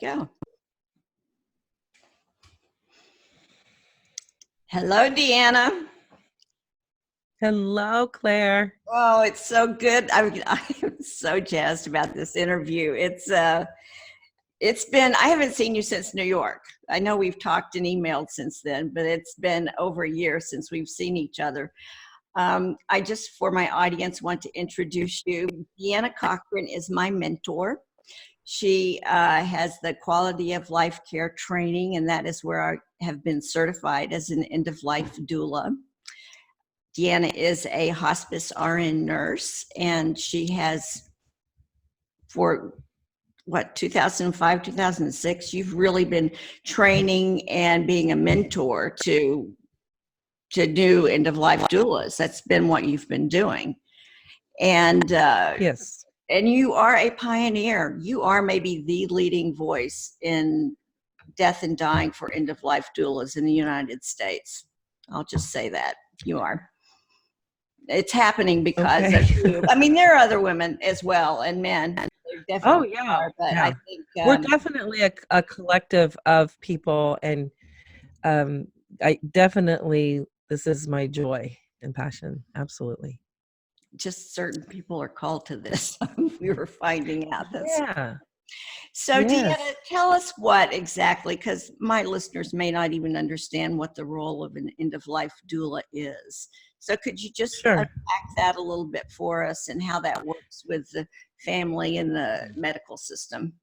go. Hello, Deanna. Hello, Claire. Oh, it's so good. I'm so jazzed about this interview. It's been, I haven't seen you since New York. I know we've talked and emailed since then, but it's been over a year since we've seen each other. I just, for my audience, want to introduce you. Deanna Cochran is my mentor. She has the quality of life care training, and that is where I have been certified as an end of life doula. Deanna is a hospice RN nurse, and she has, for 2005, 2006, you've really been training and being a mentor to new end of life doulas. That's been what you've been doing. And Yes. And you are a pioneer. You are maybe the leading voice in death and dying for end of life doulas in the United States. I'll just say that you are. It's happening because of you. I mean, there are other women as well and men. Oh, yeah. Are, but yeah. I think we're definitely a collective of people, and I definitely, this is my joy and passion. Absolutely. just certain people are called to this. We were finding out that. Yeah. So Yes. Deanna, tell us what exactly, because my listeners may not even understand what the role of an end of life doula is. So could you just Sure. unpack that a little bit for us and how that works with the family and the medical system?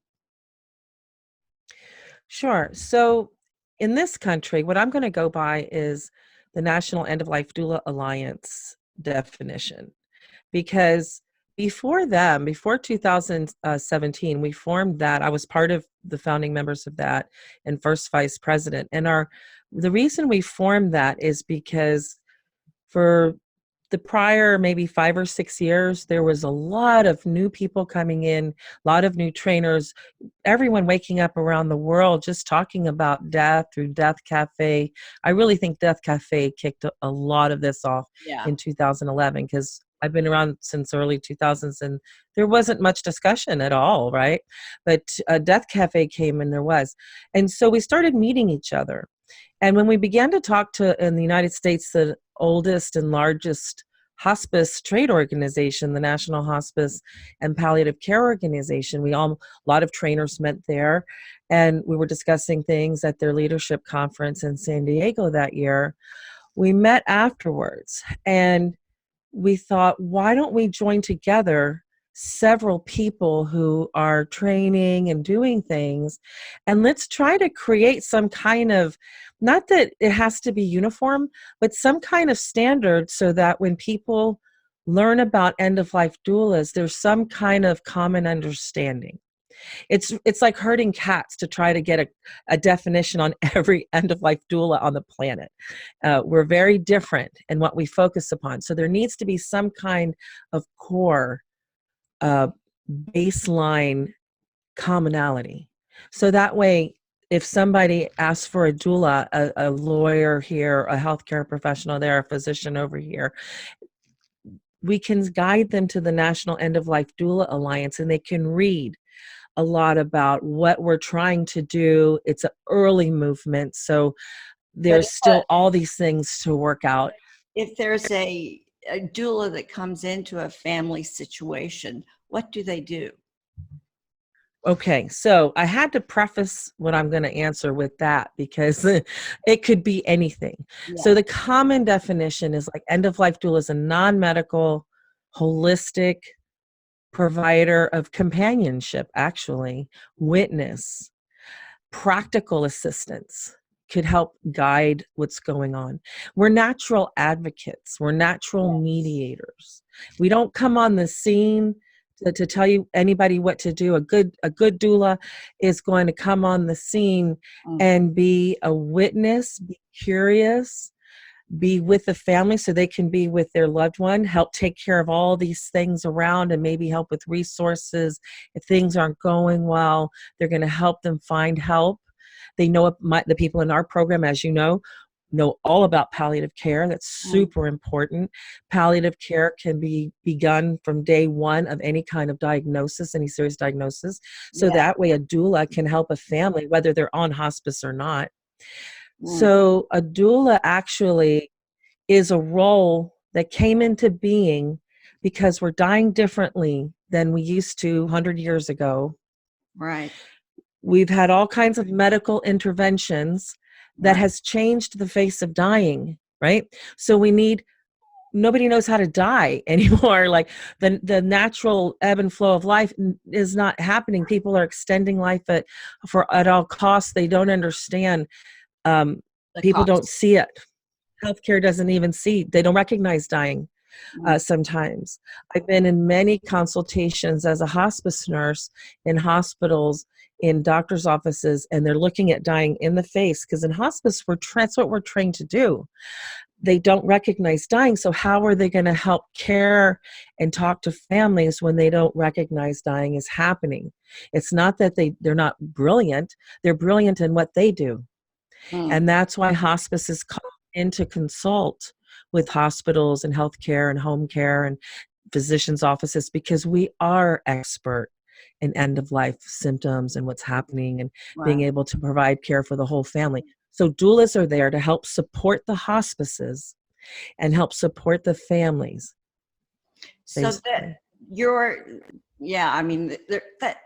Sure. So in this country, what I'm going to go by is the National End of Life Doula Alliance definition. Because before 2017, we formed that. I was part of the founding members of that and first vice president. And the reason we formed that is because for the prior maybe 5 or 6 years, there was a lot of new people coming in, a lot of new trainers, everyone waking up around the world just talking about death through Death Cafe. I really think Death Cafe kicked a lot of this off in 2011, because I've been around since early 2000s and there wasn't much discussion at all, right? But Death Cafe came and there was. And so we started meeting each other. And when we began to talk to, in the United States, the oldest and largest hospice trade organization, the National Hospice and Palliative Care Organization, a lot of trainers met there, and we were discussing things at their leadership conference in San Diego that year. We met afterwards, and we thought, why don't we join together several people who are training and doing things, and let's try to create some kind of, not that it has to be uniform, but some kind of standard so that when people learn about end-of-life doulas, there's some kind of common understanding. It's like herding cats to try to get a definition on every end-of-life doula on the planet. We're very different in what we focus upon. So there needs to be some kind of core baseline commonality. So that way, if somebody asks for a doula, a lawyer here, a healthcare professional there, a physician over here, we can guide them to the National End of Life Doula Alliance, and they can read a lot about what we're trying to do. It's an early movement, so there's still all these things to work out. If there's a doula that comes into a family situation, what do they do? Okay, so I had to preface what I'm going to answer with that, because it could be anything. Yeah. So the common definition is like end-of-life doula is a non-medical, holistic provider of companionship, actually, witness, practical assistance, could help guide what's going on. We're natural advocates. We're natural mediators. We don't come on the scene to tell you anybody what to do. A good doula is going to come on the scene and be a witness, be curious, be with the family so they can be with their loved one, help take care of all these things around, and maybe help with resources. If things aren't going well, they're going to help them find help. They know the people in our program, as you know, know all about palliative care. That's super important. Palliative care can be begun from day one of any kind of diagnosis, any serious diagnosis. So Yeah. that way a doula can help a family, whether they're on hospice or not. Mm. So a doula actually is a role that came into being because we're dying differently than we used to 100 years ago. Right. We've had all kinds of medical interventions that Right. has changed the face of dying, right? So nobody knows how to die anymore. Like the natural ebb and flow of life is not happening. People are extending life at all costs. They don't understand. The People cost. don't see it. Healthcare doesn't even see. They don't recognize dying. Mm. Sometimes I've been in many consultations as a hospice nurse in hospitals, in doctors' offices, and they're looking at dying in the face, because in hospice that's what we're trained to do. They don't recognize dying, so how are they going to help care and talk to families when they don't recognize dying is happening? It's not that they're not brilliant. They're brilliant in what they do. Mm. And that's why hospice is called in to consult with hospitals and healthcare and home care and physicians' offices, because we are expert in end of life symptoms and what's happening, and being Right. able to provide care for the whole family. So doulas are there to help support the hospices and help support the families, So that basically. yeah, I mean, that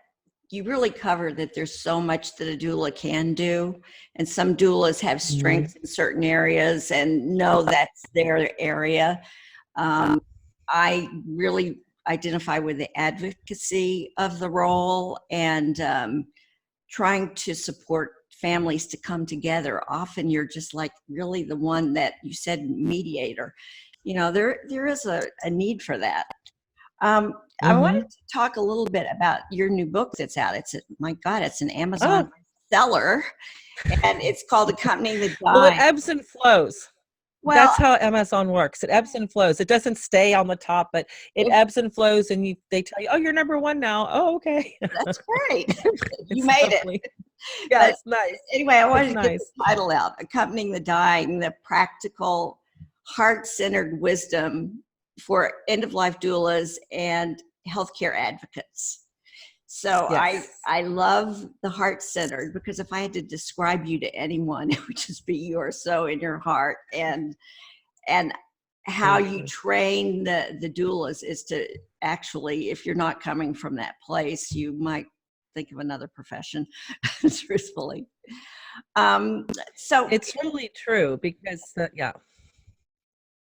you really cover that there's so much that a doula can do, and some doulas have Mhm. strengths in certain areas and know that's their area. I really identify with the advocacy of the role, and trying to support families to come together. Often you're just like really the one that you said, mediator. There is a need for that. I wanted Mhm. to talk a little bit about your new book that's out. My God, it's an Oh, Amazon seller, and it's called Accompanying the well, it Dying. ebbs and flows. Well, That's how Amazon works. It ebbs and flows. It doesn't stay on the top, but it if ebbs and flows, and they tell you, "Oh, you're number one now." Oh, okay. that's great, you It's made it. lovely. Yeah, But it's nice. anyway, I wanted It's to get the nice. title out: Accompanying the Dying, the practical, heart-centered wisdom for end-of-life doulas and healthcare advocates. So Yes. I love the heart-centered, because if I had to describe you to anyone, it would just be you are so in your heart, and how Thank you you. train the doulas is to actually, if you're not coming from that place, you might think of another profession, truthfully. Um, so It's really true because, yeah.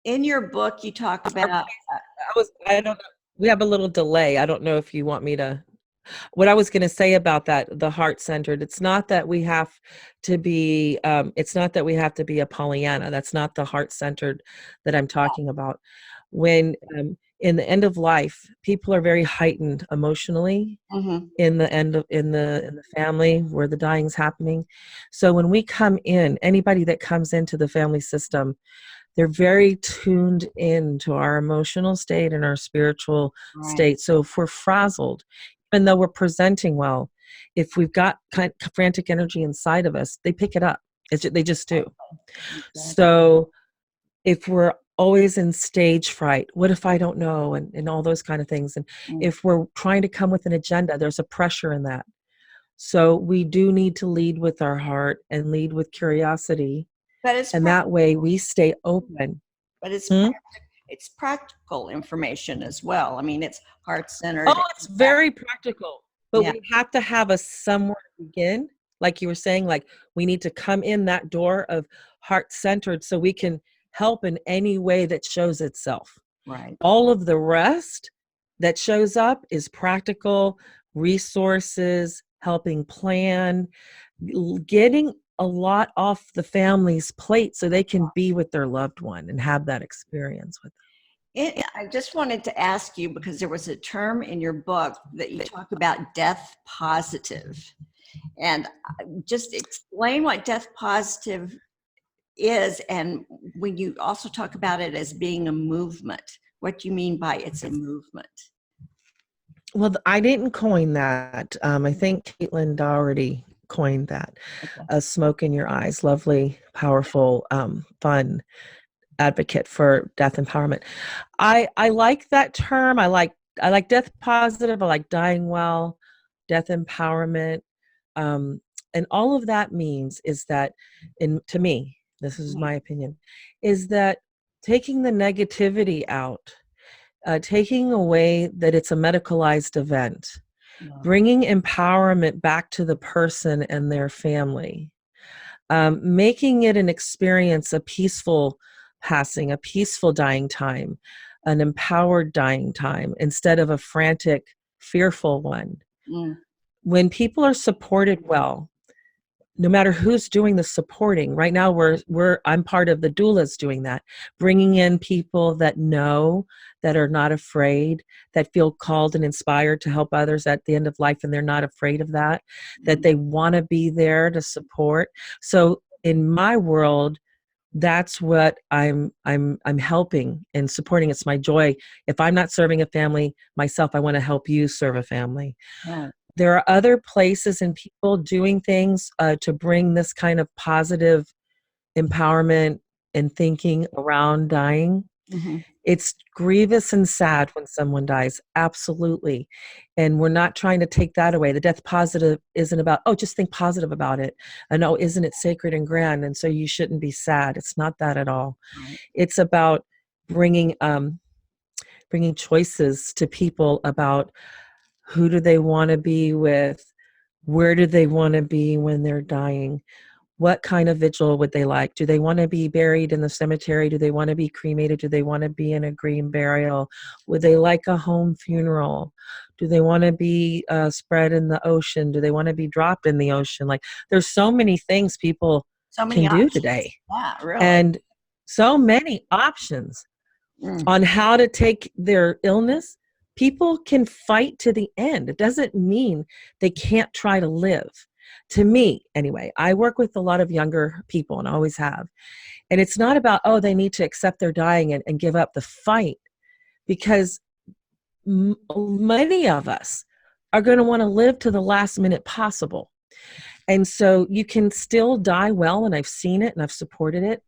in your book, you talk about, I don't know. We have a little delay. I don't know if you want me to. What I was going to say about that, the heart centered, it's not that we have to be, it's not that we have to be a Pollyanna. That's not the heart centered that I'm talking about. When in the end of life, people are very heightened emotionally mhm, in the in the family where the dying's happening. So when we come in, anybody that comes into the family system, they're very tuned in to our emotional state and our spiritual right, state. So if we're frazzled, even though we're presenting well, if we've got kind of frantic energy inside of us, they pick it up. They just do. exactly. So if we're always in stage fright, what if I don't know, and all those kind of things. And Mm. if we're trying to come with an agenda, there's a pressure in that. So we do need to lead with our heart and lead with curiosity. But it's And that way we stay open. but Hmm? it's practical information as well. I mean, it's heart Oh, centered. it's very practical, but Yeah, we have to have a somewhere to begin. Like you were saying, like we need to come in that door of heart centered so we can help in any way that shows itself. right. All of the rest that shows up is practical resources, helping plan, getting a lot off the family's plate so they can be with their loved one and have that experience with I just wanted to ask you, because there was a term in your book that you talk about, death positive, and just explain what death positive is, and when you also talk about it as being a movement, what do you mean by it's a movement? Well, I didn't coin that. I think Caitlin Dougherty coined that. Okay. Smoke in Your Eyes, lovely, powerful, fun advocate for death empowerment. I like that term. I like death positive. I like dying well, death empowerment. Um, and all of that means is that, to me, this is my opinion, is that taking the negativity out, taking away that it's a medicalized event, Yeah. bringing empowerment back to the person and their family, making it an experience, a peaceful passing, a peaceful dying time, an empowered dying time instead of a frantic, fearful one. Mm. When people are supported well, no matter who's doing the supporting, right now I'm part of the doulas doing that, bringing in people that know, that are not afraid, that feel called and inspired to help others at the end of life, and they're not afraid of that, that they want to be there to support. So in my world, that's what I'm helping and supporting. It's my joy. If I'm not serving a family myself, I want to help you serve a family. Right. There are other places and people doing things to bring this kind of positive empowerment and thinking around dying. Mm-hmm. It's grievous and sad when someone dies, absolutely. And we're not trying to take that away. The death positive isn't about, oh, just think positive about it. And oh, isn't it sacred and grand? And so you shouldn't be sad. It's not that at all. Right. It's about bringing choices to people about who do they want to be with, where do they want to be when they're dying, what kind of vigil would they like? Do they want to be buried in the cemetery? Do they want to be cremated? Do they want to be in a green burial? Would they like a home funeral? Do they want to be spread in the ocean? Do they want to be dropped in the ocean? Like, there's so many things people So many can do options. today. Yeah, really. And so many options on how to take their illness. People can fight to the end. It doesn't mean they can't try to live. To me, anyway, I work with a lot of younger people and always have. And it's not about, oh, they need to accept they're dying and give up the fight, because many of us are going to want to live to the last minute possible. And so you can still die well, and I've seen it and I've supported it.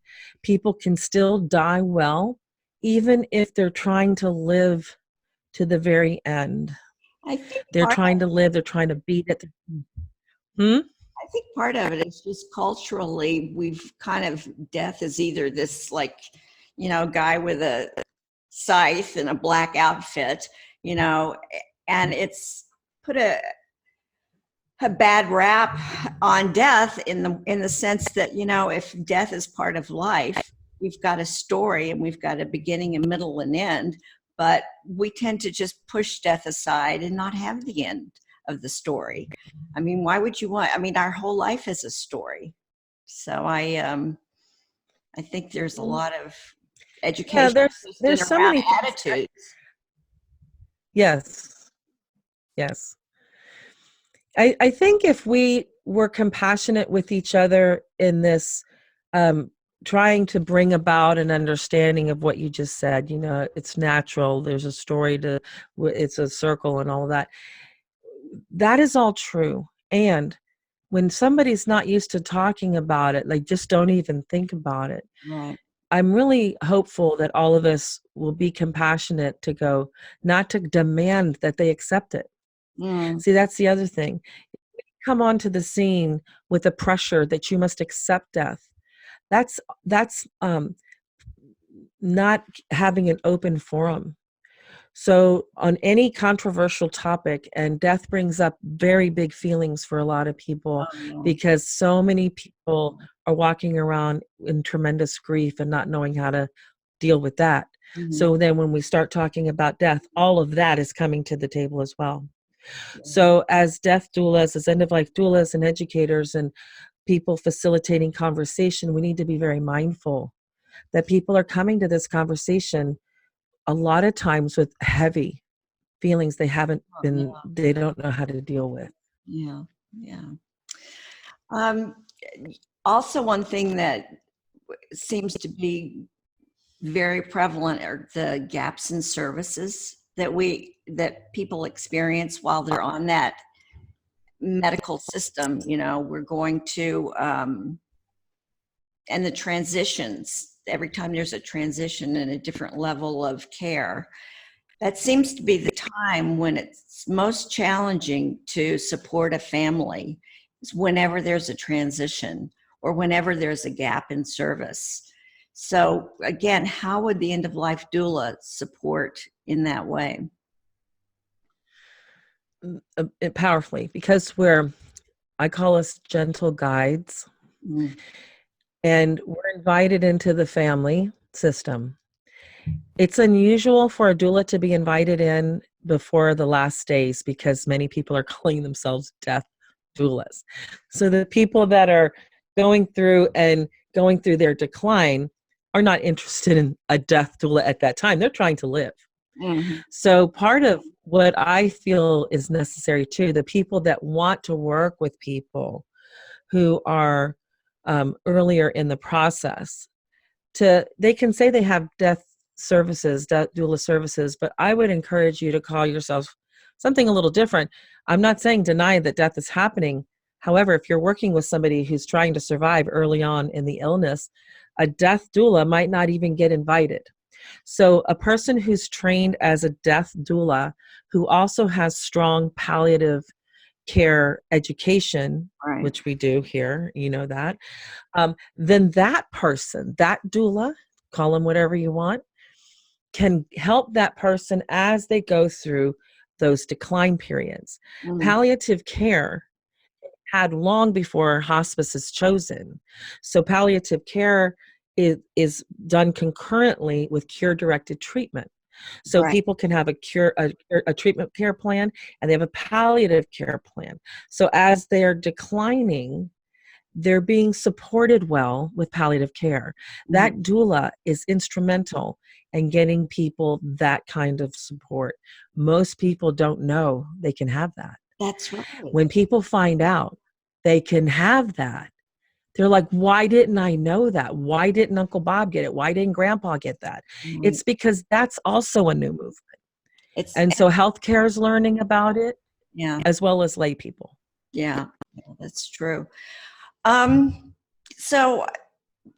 People can still die well, even if they're trying to live to the very end. I think They're trying to live, they're trying to beat it. I think part of it is just culturally, we've kind of, death is either this, like, guy with a scythe and a black outfit, and it's put a bad rap on death in the sense that, if death is part of life, we've got a story and we've got a beginning, a middle, and end, but we tend to just push death aside and not have the end of the story. I mean, why would you want? I mean, our whole life is a story. So I think there's a lot of education There's so around many things. attitudes. Yes. I think if we were compassionate with each other in this, trying to bring about an understanding of what you just said, it's natural. There's a story it's a circle and all of that. That is all true. And when somebody's not used to talking about it, like, just don't even think about it. Right. I'm really hopeful that all of us will be compassionate to go, not to demand that they accept it. See, that's the other thing. Come onto the scene with the pressure that you must accept death. That's not having an open forum. So on any controversial topic, and death brings up very big feelings for a lot of people, because so many people are walking around in tremendous grief and not knowing how to deal with that. So then when we start talking about death, all of that is coming to the table as well. So as death doulas, as end of life doulas and educators and people facilitating conversation, we need to be very mindful that people are coming to this conversation a lot of times with heavy feelings they don't know how to deal with. Yeah. Also, one thing that seems to be very prevalent are the gaps in services that people experience while they're on that medical system, you know, we're going to, and the transitions, every time there's a transition and a different level of care, that seems to be the time when it's most challenging to support a family, is whenever there's a transition or whenever there's a gap in service. So again, how would the end of life doula support in that way? Powerfully, because I call us gentle guides, Mm, and we're invited into the family system. It's unusual for a doula to be invited in before the last days because many people are calling themselves death doulas. So the people that are going through their decline are not interested in a death doula at that time. They're trying to live. mhm, So part of what I feel is necessary too, the people that want to work with people who are earlier in the process, they can say they have death services, death doula services, but I would encourage you to call yourself something a little different. I'm not saying deny that death is happening. However, if you're working with somebody who's trying to survive early on in the illness, a death doula might not even get invited. So a person who's trained as a death doula, who also has strong palliative care education, right. which we do here, you know that, then that person, that doula, call them whatever you want, can help that person as they go through those decline periods. Mm, Palliative care had long before hospice is chosen. So palliative care is done concurrently with cure-directed treatment. So right. people can have a treatment care plan, and they have a palliative care plan. So as they're declining, they're being supported well with palliative care. Mhm. That doula is instrumental in getting people that kind of support. Most people don't know they can have that. That's right. When people find out they can have that, they're like, why didn't I know that? Why didn't Uncle Bob get it? Why didn't Grandpa get that? Right. It's because that's also a new movement. It's, And so healthcare is learning about it yeah, as well as lay people. yeah, yeah, that's true. Um, so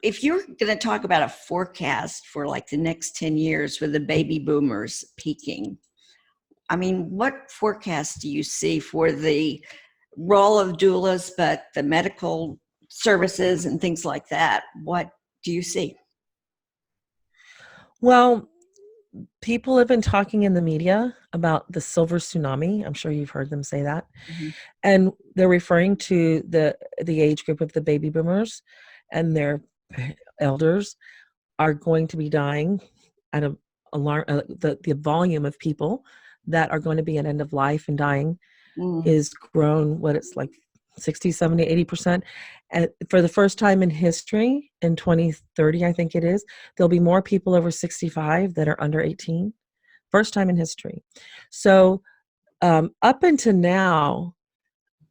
if you're going to talk about a forecast for like the next 10 years with the baby boomers peaking, I mean, what forecast do you see for the role of doulas, but the medical services and things like that? What do you see? Well, people have been talking in the media about the silver tsunami. I'm sure you've heard them say that. Mhm. And they're referring to the age group of the baby boomers, and their elders are going to be dying at a alarm. The volume of people that are going to be at end of life and dying Mm, is grown, what it's like 60, 70, 80%. And for the first time in history, in 2030, I think it is, there'll be more people over 65 that are under 18. First time in history. So up until now,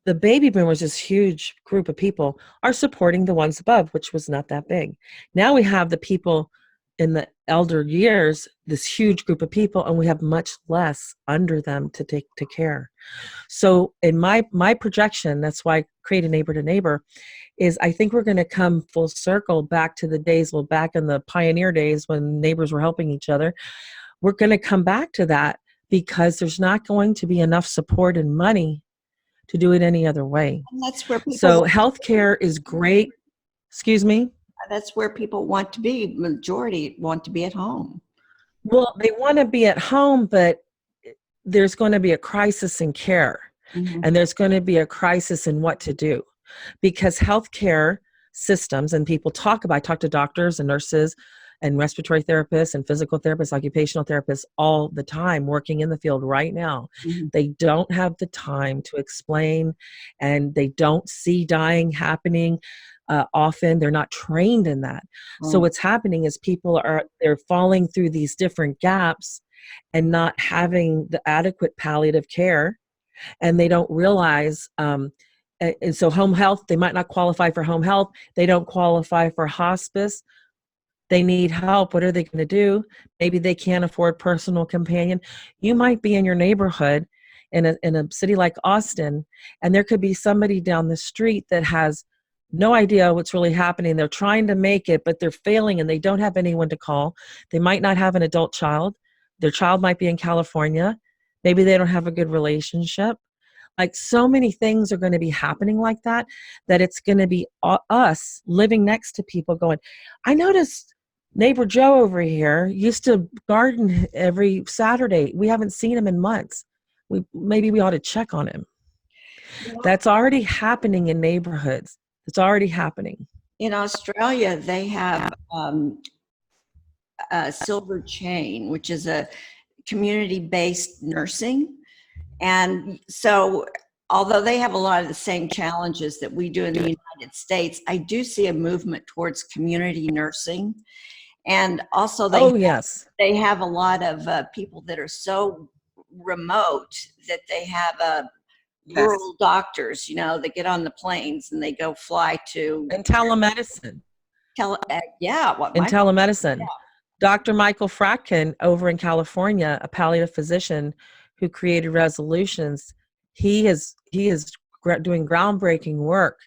the baby boomers, this huge group of people, are supporting the ones above, which was not that big. Now we have the people in the elder years, this huge group of people, and we have much less under them to take to care. So in my projection, that's why I create a neighbor to neighbor, is I think we're going to come full circle back to the days, well, back in the pioneer days when neighbors were helping each other. We're going to come back to that because there's not going to be enough support and money to do it any other way. and that's where people, So healthcare is great. Excuse me. that's where people want to be. Majority want to be at home. Well, they want to be at home, but there's going to be a crisis in care, Mhm. and there's going to be a crisis in what to do, because healthcare systems, and people I talk to doctors and nurses and respiratory therapists and physical therapists, occupational therapists all the time working in the field right now. Mhm. They don't have the time to explain, and they don't see dying happening often. They're not trained in that. So Right. what's happening is they're falling through these different gaps and not having the adequate palliative care, and they don't realize and so home health, they might not qualify for home health, they don't qualify for hospice, they need help. What are they going to do? Maybe they can't afford personal companion. You might be in your neighborhood in a city like Austin, and there could be somebody down the street that has no idea what's really happening. They're trying to make it, but they're failing and they don't have anyone to call. They might not have an adult child. Their child might be in California. Maybe they don't have a good relationship. Like, so many things are going to be happening like that, that it's going to be us living next to people going, I noticed neighbor Joe over here used to garden every Saturday. We haven't seen him in months. Maybe we ought to check on him. That's already happening in neighborhoods. It's already happening. In Australia, they have a Silver Chain, which is a community-based nursing. And so, although they have a lot of the same challenges that we do in the United States, I do see a movement towards community nursing. And also they have a lot of people that are so remote that they have rural doctors, you know, that get on the planes and they go fly to. And telemedicine. Telemedicine. Yeah. Dr. Michael Fratkin over in California, a palliative physician who created Resolutions, he is doing groundbreaking work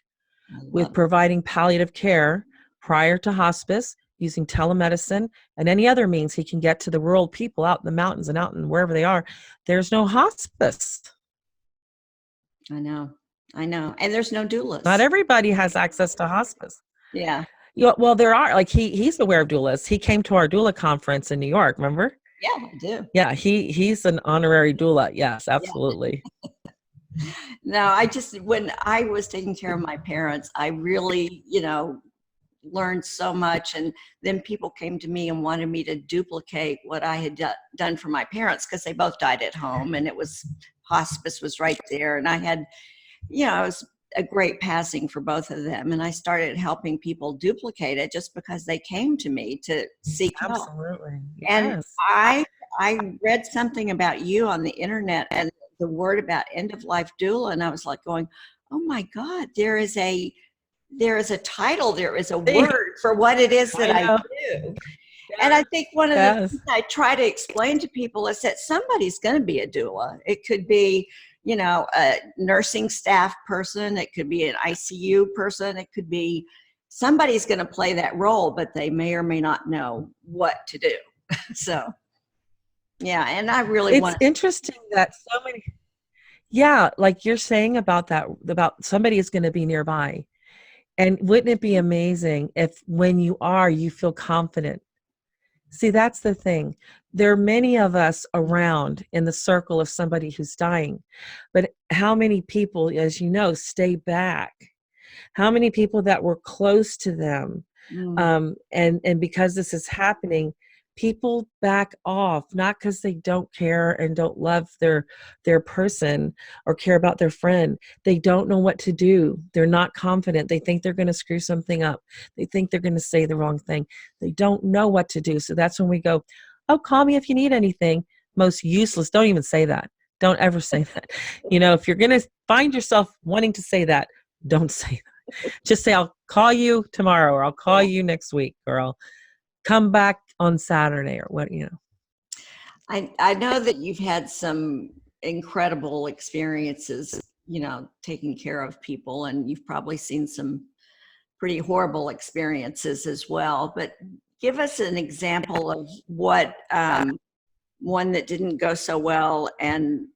with providing palliative care prior to hospice, using telemedicine and any other means he can get to the rural people out in the mountains and out in wherever they are. There's no hospice. I know. And there's no doulas. Not everybody has access to hospice. Yeah. Well, there are, like, he's aware of doulas. He came to our doula conference in New York, remember? Yeah, I do. Yeah, he's an honorary doula. Yes, absolutely. Yeah. No, when I was taking care of my parents, I really, learned so much. And then people came to me and wanted me to duplicate what I had done for my parents, because they both died at home and hospice was right there. And I had, it was a great passing for both of them. And I started helping people duplicate it just because they came to me to seek help. Absolutely. Yes. And I read something about you on the internet and the word about End of Life Doula. And I was like going, oh my God, there is a title, there is a word for what it is that I do. Yeah. And I think one of the things I try to explain to people is that somebody's going to be a doula. It could be, a nursing staff person. It could be an ICU person. It could be somebody's going to play that role, but they may or may not know what to do. So, yeah. And I really It's interesting that so many, like you're saying about that, about somebody is going to be nearby. And wouldn't it be amazing if when you feel confident? See, that's the thing. There are many of us around in the circle of somebody who's dying, but how many people, as you know, stay back? How many people that were close to them? And because this is happening, people back off, not because they don't care and don't love their person or care about their friend. They don't know what to do. They're not confident. They think they're going to screw something up. They think they're going to say the wrong thing. They don't know what to do. So that's when we go, oh, call me if you need anything. Most useless. Don't even say that. Don't ever say that. If you're going to find yourself wanting to say that, don't say that. Just say, I'll call you tomorrow, or I'll call you next week, or I'll come back on Saturday, or what, I know that you've had some incredible experiences, taking care of people, and you've probably seen some pretty horrible experiences as well. But give us an example of what one that didn't go so well and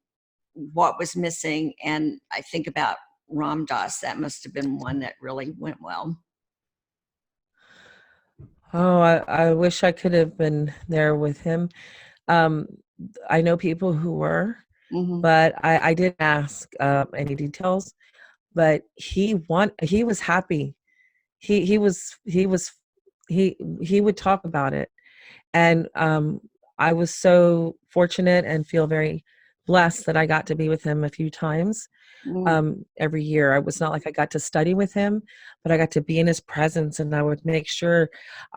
what was missing. And I think about Ram Dass, that must have been one that really went well. Oh, I wish I could have been there with him. I know people who were, but I didn't ask any details. But he was happy. He would talk about it, and I was so fortunate and feel very blessed that I got to be with him a few times every year. It was not like I got to study with him, but I got to be in his presence, and I would make sure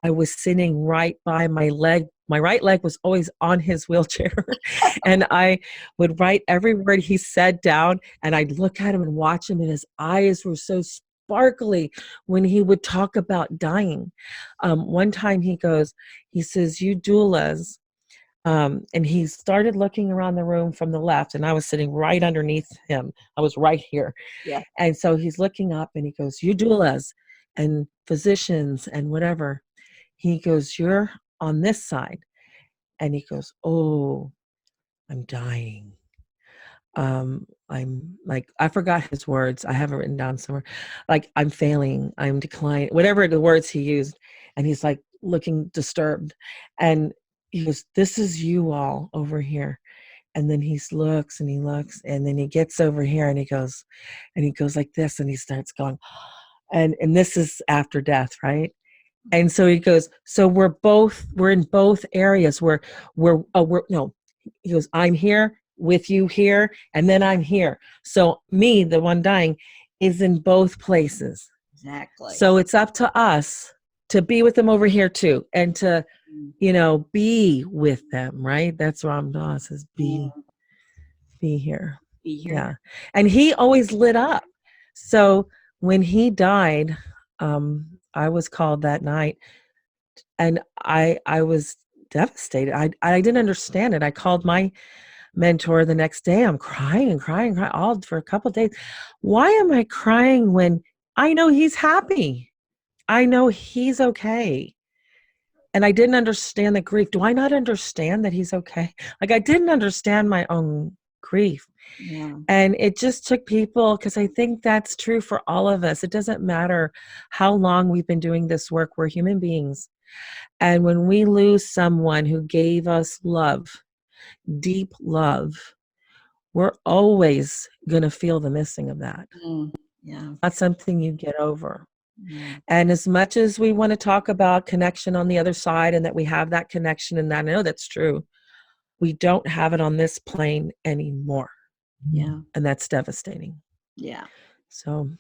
I was sitting right by my leg. My right leg was always on his wheelchair, and I would write every word he said down, and I'd look at him and watch him, and his eyes were so sparkly when he would talk about dying. One time he says, you doulas, And he started looking around the room from the left, and I was sitting right underneath him. I was right here. Yeah. And so he's looking up and he goes, "You doulas and physicians and whatever." He goes, "You're on this side." And he goes, "Oh, I'm dying. I'm like," I forgot his words. I have it written down somewhere. Like, "I'm failing, I'm declining," whatever the words he used. And he's like looking disturbed. And he goes, "This is you all over here." And then he looks and he looks, and then he gets over here and he goes like this, and he starts going, and this is after death, right? And so he goes, "So we're in both areas. We're no," he goes, "I'm here with you here, and then I'm here. So me, the one dying, is in both places. Exactly. So it's up to us to be with them over here too, and to, be with them, right?" That's Ram Dass says, be here. Be here. Yeah. And he always lit up. So when he died, I was called that night, and I was devastated. I didn't understand it. I called my mentor the next day. I'm crying all for a couple of days. Why am I crying when I know he's happy? I know he's okay. And I didn't understand the grief. Do I not understand that he's okay? Like, I didn't understand my own grief. Yeah. And it just took people, because I think that's true for all of us. It doesn't matter how long we've been doing this work. We're human beings. And when we lose someone who gave us love, deep love, we're always going to feel the missing of that. Yeah. Not something you get over. Yeah. And as much as we want to talk about connection on the other side, and that we have that connection, and I know that's true, we don't have it on this plane anymore. Yeah. And that's devastating. Yeah. So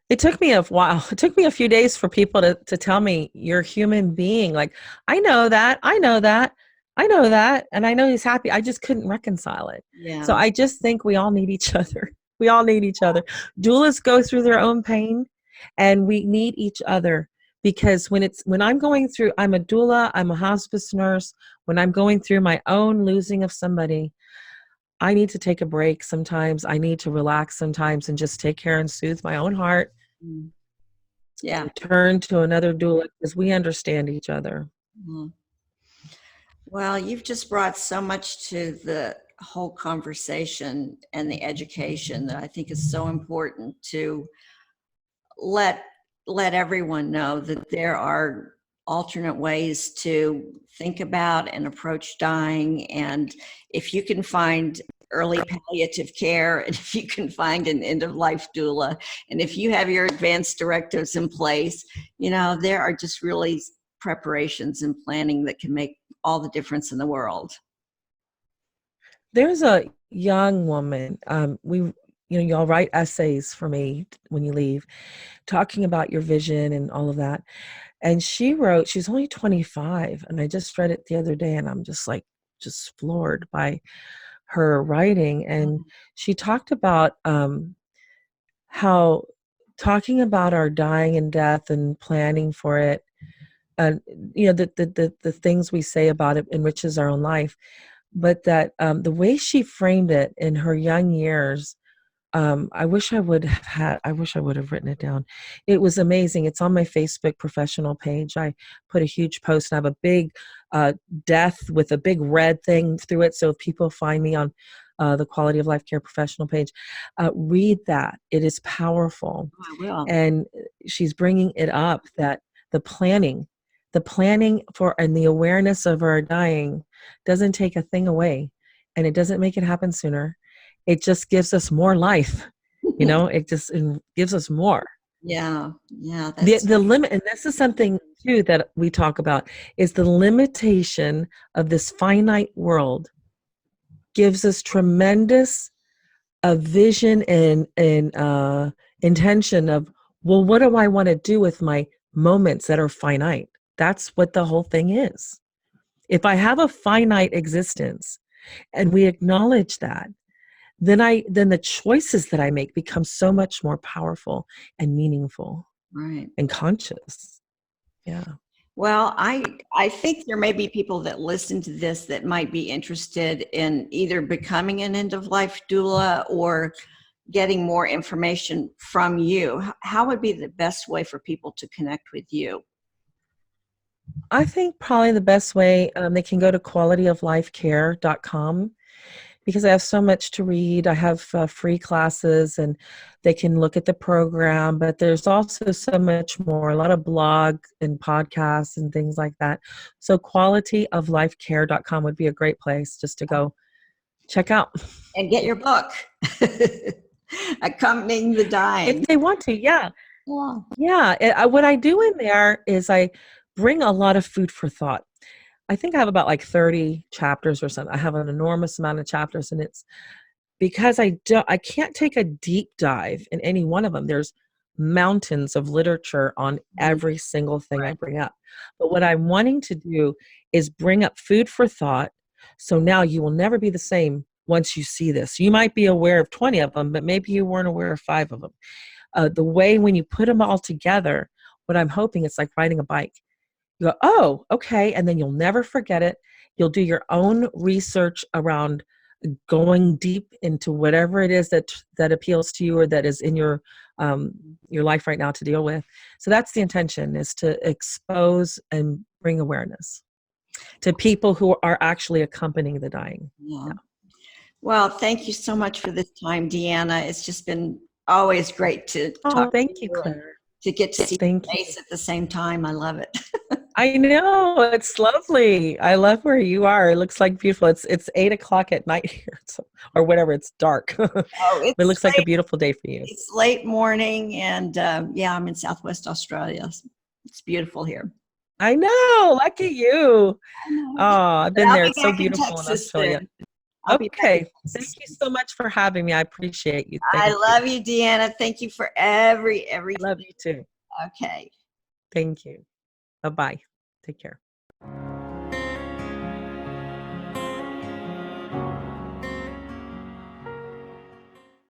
it took me a while. It took me a few days for people to tell me, "You're a human being." Like, I know that. And I know he's happy. I just couldn't reconcile it. Yeah. So I just think we all need each other. We all need each other. Doulas go through their own pain, and we need each other, because when I'm going through, I'm a doula, I'm a hospice nurse. When I'm going through my own losing of somebody, I need to take a break sometimes. I need to relax sometimes and just take care and soothe my own heart. Yeah. And turn to another doula, because we understand each other. Well, you've just brought so much to the whole conversation and the education that I think is so important to let everyone know that there are alternate ways to think about and approach dying. And if you can find early palliative care, and if you can find an end of life doula, and if you have your advanced directives in place, there are just really preparations and planning that can make all the difference in the world. There's a young woman, y'all write essays for me when you leave, talking about your vision and all of that. And she's only 25, and I just read it the other day, and I'm just floored by her writing. And she talked about how talking about our dying and death and planning for it, and the things we say about it enriches our own life, but that the way she framed it in her young years, I wish I would have written it down. It was amazing. It's on my Facebook professional page. I put a huge post, and I have a big death with a big red thing through it. So if people find me on the Quality of Life Care professional page, read that. It is powerful. I will. And she's bringing it up that the planning for and the awareness of our dying doesn't take a thing away, and it doesn't make it happen sooner. It just gives us more life. It just gives us more. Yeah. The limit, and this is something too that we talk about, is the limitation of this finite world gives us tremendous vision and intention of, well, what do I want to do with my moments that are finite? That's what the whole thing is. If I have a finite existence and we acknowledge that, then the choices that I make become so much more powerful and meaningful, right, and conscious. Yeah. Well, I think there may be people that listen to this that might be interested in either becoming an end of life doula or getting more information from you. How would be the best way for people to connect with you? I think probably the best way, they can go to qualityoflifecare.com because I have so much to read. I have free classes and they can look at the program, but there's also so much more, a lot of blog and podcasts and things like that. So qualityoflifecare.com would be a great place just to go check out. And get your book, Accompanying the If Dying. they want to, yeah. Yeah. Yeah. What I do in there is I bring a lot of food for thought. I think I have about like 30 chapters or something. I have an enormous amount of chapters, and it's because I can't take a deep dive in any one of them. There's mountains of literature on every single thing I Right. bring up. But what I'm wanting to do is bring up food for thought. So now you will never be the same once you see this. You might be aware of 20 of them, but maybe you weren't aware of 5 of them. The way when you put them all together, what I'm hoping it's like riding a bike. You go, oh, okay, and then you'll never forget it. You'll do your own research around going deep into whatever it is that appeals to you or that is in your life right now to deal with. So that's the intention, is to expose and bring awareness to people who are actually accompanying the dying. Yeah. Yeah. Well, thank you so much for this time, Deanna. It's just been always great to Oh, talk to thank you, you and Claire. to get to see Thank your you. face at the same time. I love it. I know, it's lovely. I love where you are. It looks like beautiful. It's 8 o'clock at night here, or whatever. It's dark. But Oh, it looks like a beautiful day for you. it's late morning, and yeah, I'm in Southwest Australia. It's beautiful here. I know. Lucky you. I know. Oh, I've But been I'll there. be It's so back in beautiful in Texas Australia. then. I'll be back in Okay. Thank Texas. you so much for having me. I appreciate you. I Thank you. love you, Deanna. Thank you for everything. I love you too. Okay. Thank you. Bye-bye. Take care.